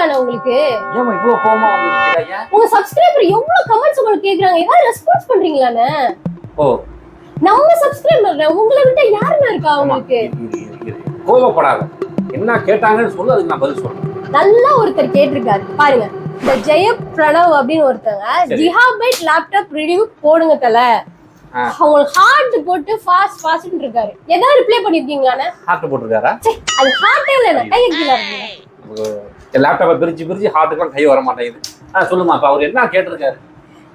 இல்லையாண்ணா உங்களுக்கு? ஏமா இவ்வளவு கோவமா வந்திருக்கீங்க? உங்க சப்ஸ்கிரைபர் எவ்வளவு கமெண்ட்ஸ் உங்களுக்கு கேக்குறாங்க, ஏதாவது ரெஸ்பான்ஸ் பண்றீங்களாண்ணே? ஓ, நம்ம சப்ஸ்கிரைபர் உங்களை விட்ட யாருன்னா இருக்கா உங்களுக்கு? கோவப்படாத, என்ன கேட்டாங்கன்னு சொல்லு, அதுக்கு நான் பதில் சொல்றேன். நல்லா ஒருத்தர் கேட்டிருக்காரு பாருங்க, இந்த ஜெய பிரணவ் அப்படின்னு ஒருத்தங்க ஜிகாபைட் லேப்டாப் ரிவ்யூ போடுங்க தல, அவங்களுக்கு ஹார்ட் போட்டு ஃபாஸ்ட் ஃபாஸ்ட்னு இருக்காரு. ஏதாவது ரிப்ளை பண்ணிருக்கீங்களாண்ணே? ஹார்ட் போட்டுருக்காரா? அது ஹார்ட்டே இல்ல, கை கீழ இருக்கு. லேப்டாப்பை பிரிச்சு ஹார்ட்டுக்குலாம் கை வர மாட்டேங்குது. சொல்லுமா, அப்ப அவர் என்ன கேட்டிருக்காரு?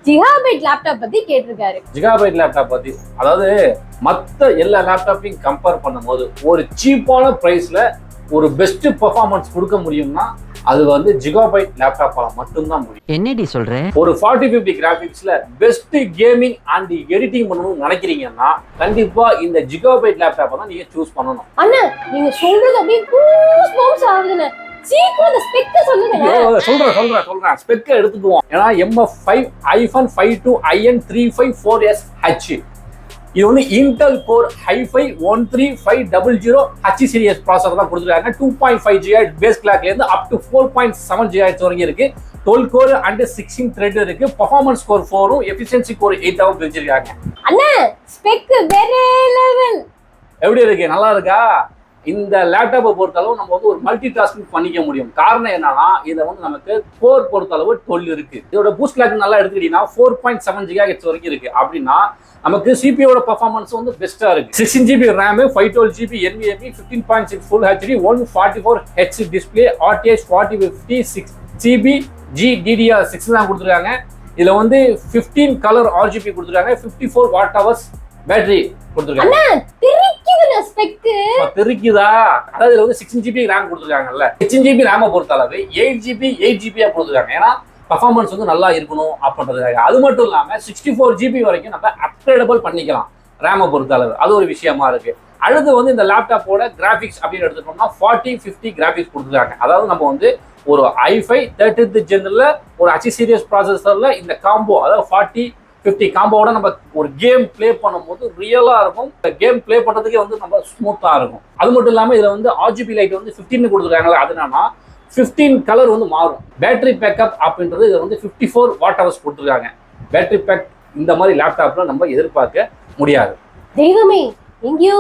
ஜிகாபைட் லேப்டாப் பத்தி கேட்டிருக்காரு. ஜிகாபைட் லேப்டாப் பத்தி, அதாவது மற்ற எல்லா லேப்டாப்பையும் கம்பேர் பண்ணும்போது ஒரு சீப்பான பிரைஸ்ல ஒரு பெஸ்ட் பெர்ஃபார்மன்ஸ் கொடுக்க முடியும்னா அது வந்து ஜிகாபைட் லேப்டாப்பால மட்டும்தான் முடியும். என்னடி சொல்ற? ஒரு 4050 கிராபிக்ஸ்ல பெஸ்ட் கேமிங் அண்ட் எடிட்டிங் பண்ணணும்னு நினைக்கிறீங்கன்னா கண்டிப்பா இந்த ஜிகாபைட் லேப்டாப்பை தான் நீங்க சூஸ் பண்ணணும். அண்ணா நீங்க சொல்றது அப்படியே கூஸ் பம்ப்ஸ் ஆகுதுண்ணே. சீக்கிரம் இந்த ஸ்பெக்க சொல்லுங்க. சொல்றேன் ஸ்பெக்க எடுத்துக்குவோம். ஏன்னா MF5 i5 52 IN354SH இது வந்து Intel core i5 13500 H series processor தான் கொடுத்துருக்காங்க. 2.5 GHz பேஸ் கிளாக்ல இருந்து அப் டு 4.7 GHz வரைக்கும் இருக்கு. 12 கோர் அண்ட் 16 த்ரெட் இருக்கு. பெர்ஃபார்மன்ஸ் கோர் 4 எஃபிஷியன்சி கோர் 8 ஆவும் பிரிச்சிருக்காங்க. அண்ணா ஸ்பெக் வேற லெவல். எப்படி இருக்கு? நல்லா இருக்கா? இந்த லேப்டாப்பை பொறுத்தளவு நம்ம வந்து ஒரு மல்டி டாஸ்கிங் பண்ணிக்க முடியும். காரணம் என்னன்னா இதில் வந்து நமக்கு கோர் பொறுத்தளவு 12 இருக்கு. இதோட பூஸ்ட் கிளாக் நல்லா எடுத்துக்கிட்டீங்கன்னா 4.7 GHz வரைக்கும் இருக்கு. அப்படின்னா நமக்கு சிபியோட பர்ஃபார்மன்ஸ் வந்து பெஸ்டா இருக்கு. 16 GB RAM, 512 GB NVMe, 15.6 Full HD, 144 Hz display, RTX 4050, 6GB GDDR6 தான் கொடுத்துருக்காங்க. இதுல வந்து 15 கலர் RGB கொடுத்துருக்காங்க. 54 Wh பேட்டரி கொடுத்துருக்காங்க. தெரிக்குதா? அதாவது இதுல வந்து 16 GB RAM கொடுத்துருக்காங்கல்ல. 16 GB RAM பொறுத்த அளவு 8GB 8GB கொடுத்துருக்காங்க. ஏன்னா பர்ஃபார்மன்ஸ் வந்து நல்லா இருக்கணும் அப்படின்றதுக்காக. அது மட்டும் இல்லாம 64 GB வரைக்கும் நம்ம அப்கிரேடபிள் பண்ணிக்கலாம் ரேமை பொறுத்த அளவு. அது ஒரு விஷயமா இருக்கு. அடுத்து வந்து இந்த லேப்டாப்போட கிராபிக்ஸ் அப்படின்னு எடுத்துட்டோம்னா 4050 கிராபிக்ஸ் கொடுத்துருக்காங்க. அதாவது நம்ம வந்து ஒரு i5 13th ஜென்ல ஒரு H சீரிஸ் ப்ராசஸர்ல இந்த காம்போ, அதாவது 4050 காம்போட நம்ம ஒரு கேம் பிளே பண்ணும்போது ரியலா இருக்கும். கேம் பிளே பண்றதுக்கே வந்து நம்ம ஸ்மூத்தா இருக்கும். அது மட்டும் இல்லாம இதுல வந்து RGB லைட் வந்து 15 கொடுத்துருக்காங்க. அது என்னன்னா 15 கலர் வந்து மாறும். பேட்டரி பேக்கப் அப்படின்றது இது வந்து 54 Wh கொடுத்துருக்காங்க. பேட்டரி பேக் இந்த மாதிரி லேப்டாப்ல நம்ம எதிர்பார்க்க முடியாது. தெய்வமே எங்கேயோ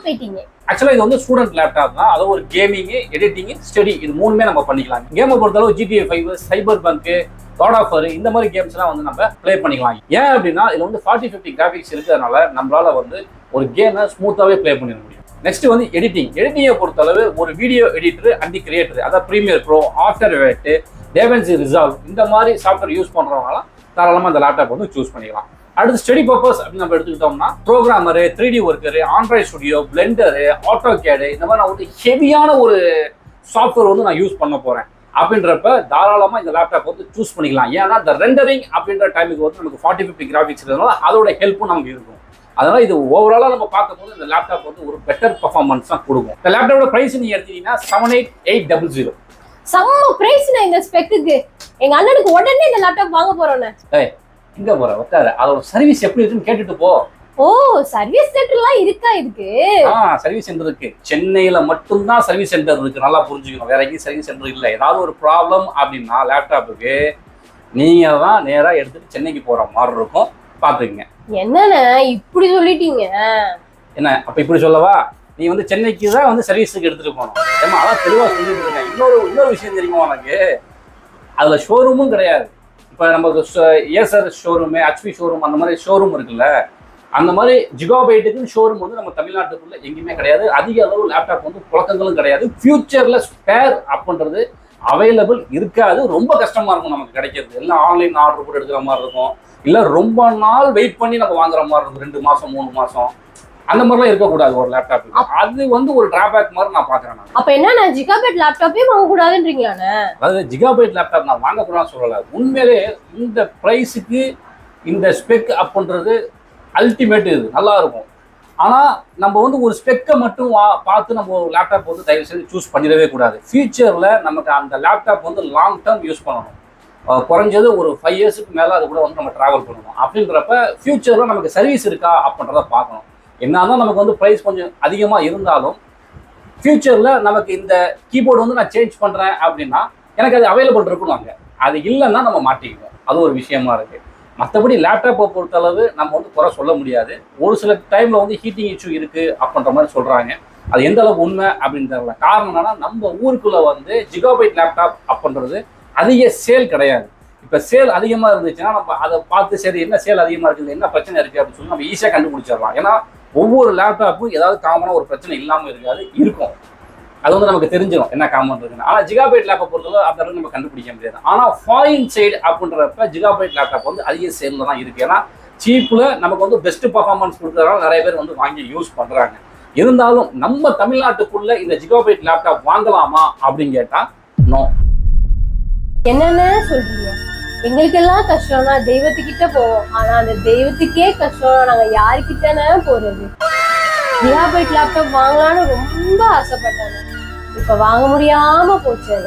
போயிட்டீங்க. ஆக்சுவலா இது வந்து ஸ்டூடெண்ட் லேப்டாப் தான். அதாவது ஒரு கேமிங், எடிட்டிங், ஸ்டடி இது மூணுமே நம்ம பண்ணிக்கலாம். கேமை பொறுத்தளவு GTA 5, Cyberpunk, God of War இந்த மாதிரி கேம்ஸ்லாம் வந்து நம்ம பிளே பண்ணிக்கலாம். ஏன் அப்படின்னா இதுல வந்து 4050 கிராபிக்ஸ் இருக்கிறதுனால நம்மளால வந்து ஒரு கேமை ஸ்மூத்தாவே பிளே பண்ணிட முடியும். நெக்ஸ்ட் வந்து எடிட்டிங்கை பொறுத்தளவு ஒரு வீடியோ எடிட்டர் அண்ட் கிரியேட்டர், அதாவது Premiere Pro, After Effect, DaVinci Resolve இந்த மாதிரி சாஃப்ட்வேர் யூஸ் பண்றவங்களாம் தாராளமாக இந்த லேப்டாப் வந்து சூஸ் பண்ணிக்கலாம். அடுத்து ஸ்டடி பர்பஸ் அப்படின்னு நம்ம எடுத்துக்கிட்டோம்னா ப்ரோக்ராமரு, 3D worker, Android studio, blender, AutoCAD இந்த மாதிரி நான் வந்து ஹெவியான ஒரு சாஃப்ட்வேர் வந்து நான் யூஸ் பண்ண போறேன் அப்படின்றப்ப தாராளமாக இந்த லேப்டாப் வந்து சூஸ் பண்ணிக்கலாம். ஏன்னா இந்த ரெண்டரிங் அப்படின்ற டைமுக்கு வந்து நமக்கு 4050 கிராபிக்ஸ் இருக்கிறதுனால அதோட ஹெல்ப்பும் நமக்கு இருக்கும். அதனால இது ஓவராலா நம்ம பார்க்கும்போது இந்த லேப்டாப் வந்து ஒரு பெட்டர் பர்ஃபார்மன்ஸ் தான் கொடுக்கும். இந்த லேப்டாப்போட பிரைஸ் நீங்க எடுத்தீங்கன்னா 78800. செம்ம பிரைஸ். நான் இந்த ஸ்பெக்குக்கு எங்க அண்ணனுக்கு உடனே இந்த லேப்டாப் வாங்க போறோம்னே. எங்க போற உட்கார, அதோட சர்வீஸ் எப்படி இருக்குன்னு கேட்டுட்டு போ. ஓ, சர்வீஸ் சென்டர்லாம் இருக்கா? இதுக்கு சர்வீஸ் சென்டர் இருக்கு. சென்னையில மட்டும்தான் சர்வீஸ் சென்டர் இருக்கு. நல்லா புரிஞ்சுக்கணும், வேற எங்கேயும் சர்வீஸ் சென்டர் இல்லை. ஏதாவது ஒரு ப்ராப்ளம் அப்படின்னா லேப்டாப்புக்கு நீங்க தான் நேரா எடுத்துட்டு சென்னைக்கு போற மாதிரி இருக்கும். பாத்துக்கங்க. என்னண்ணே இப்படி சொல்லிட்டீங்க? என்ன அப்ப இப்படி சொல்லவா? நீ வந்து சென்னைக்கு தான் வந்து சர்வீஸுக்கு எடுத்துட்டு போகணும். ஏமா அதான் தெளிவா சொல்லிட்டு இருக்கேன். இன்னொரு விஷயம் தெரியுமா உனக்கு? அதுல ஷோரூமும் கிடையாது. இப்ப நமக்கு ஏசர் ஷோரூமு, HP ஷோரூம் அந்த மாதிரி ஷோரூம் இருக்குல்ல, அந்த மாதிரி ஜிகாபைட்டுக்குன்னு ஷோரூம் வந்து நம்ம தமிழ்நாட்டுக்குள்ள எங்கேயுமே கிடையாது. அதிக அளவு லேப்டாப் வந்து புழக்கங்களும் கிடையாது. ஃபியூச்சர்ல ஸ்பேர் அப்படின்றது அவைலபிள் இருக்காது. ரொம்ப கஷ்டமா இருக்கும் நமக்கு கிடைக்கிறது. எல்லாம் ஆன்லைன் ஆர்டர் போட்டு எடுக்கிற மாதிரி இருக்கும். இல்ல ரொம்ப நாள் வெயிட் பண்ணி நம்ம வாங்குற மாதிரி இருக்கும். 2 மாசம் 3 மாசம் அந்த மாதிரிலாம் இருக்கக்கூடாது ஒரு லேப்டாப். அது வந்து ஒரு டிராபேக் மாதிரி நான் பாக்குறேன். அப்ப என்ன ஜிகாபைட் லேப்டாப்பே வாங்க கூடாதுன்றீங்களாண்ணே? அதாவது ஜிகாபைட் லேப்டாப் நான் வாங்கக்கூடாதுன்னு சொல்லல. உண்மையிலே இந்த பிரைஸுக்கு இந்த ஸ்பெக் அப்படின்றது அல்டிமேட், இது நல்லா இருக்கும். ஆனால் நம்ம வந்து ஒரு ஸ்பெக்கை மட்டும் பார்த்து நம்ம ஒரு லேப்டாப் வந்து தயவு செய்து சூஸ் பண்ணிடவே கூடாது. ஃபியூச்சரில் நமக்கு அந்த லேப்டாப் வந்து லாங் டேர்ம் யூஸ் பண்ணணும். குறைஞ்சது ஒரு 5 இயர்ஸுக்கு மேலே அது கூட வந்து நம்ம ட்ராவல் பண்ணணும். அப்படின்றப்ப ஃபியூச்சரில் நமக்கு சர்வீஸ் இருக்கா அப்படின்றத பார்க்கணும். என்னதான் நமக்கு வந்து ப்ரைஸ் கொஞ்சம் அதிகமாக இருந்தாலும் ஃபியூச்சரில் நமக்கு இந்த கீபோர்டு வந்து நான் சேஞ்ச் பண்ணுறேன் அப்படின்னா எனக்கு அது அவைலபிள் இருக்குவாங்க. அது இல்லைன்னா நம்ம மாட்டிக்குவோம். அது ஒரு விஷயமா இருக்கு. மற்றபடி லேப்டாப்பை பொறுத்தளவு நம்ம வந்து குறை சொல்ல முடியாது. ஒரு சில டைம்ல வந்து ஹீட்டிங் இஷ்யூ இருக்கு அப்படின்ற மாதிரி சொல்றாங்க. அது எந்த அளவுக்கு உண்மை அப்படின்னு தெரியல. காரணம் என்னன்னா, நம்ம ஊருக்குள்ள வந்து ஜிகாபைட் லேப்டாப் அப்படின்றது அதிக சேல் கிடையாது. இப்போ சேல் அதிகமாக இருந்துச்சுன்னா நம்ம அதை பார்த்து சரி என்ன சேல் அதிகமாக இருக்குது, என்ன பிரச்சனை இருக்குது அப்படின்னு சொல்லி நம்ம ஈஸியாக கண்டுபிடிச்சிடலாம். ஏன்னா ஒவ்வொரு லேப்டாப்பும் ஏதாவது காமனாக ஒரு பிரச்சனை இல்லாமல் இருக்காது, இருக்கும். அது வந்து நமக்கு தெரிஞ்சிடும் என்ன காமன் இருக்குன்னு. ஆனால் ஜிகாபைட் லேப்பை பொறுத்தவரை அந்த அளவுக்கு நம்ம கண்டுபிடிக்க முடியாது. ஆனால் ஃபாரின் சைடு அப்படின்றப்ப ஜிகாபைட் லேப்டாப் வந்து அதிக சேலில் தான் இருக்குது. ஏன்னா சீப்பில் நமக்கு வந்து பெஸ்ட் பர்ஃபார்மன்ஸ் கொடுக்குறதுனால நிறைய பேர் வந்து வாங்கி யூஸ் பண்ணுறாங்க. இருந்தாலும் நம்ம தமிழ்நாட்டுக்குள்ள இந்த ஜிகாபைட் லேப்டாப் வாங்கலாமா அப்படின்னு கேட்டால் நோ. என்னென்ன சொல்றீங்க? எங்களுக்கெல்லாம் கஷ்டம்னா தெய்வத்துக்கிட்ட போவோம். ஆனா அந்த தெய்வத்துக்கே கஷ்டம்னா நாங்க யாருக்கிட்டனே போறது? ஜிகாபைட் லேப்டாப் வாங்கலாம்னு ரொம்ப ஆசைப்பட்டாங்க. இப்ப வாங்க முடியாம போச்சு.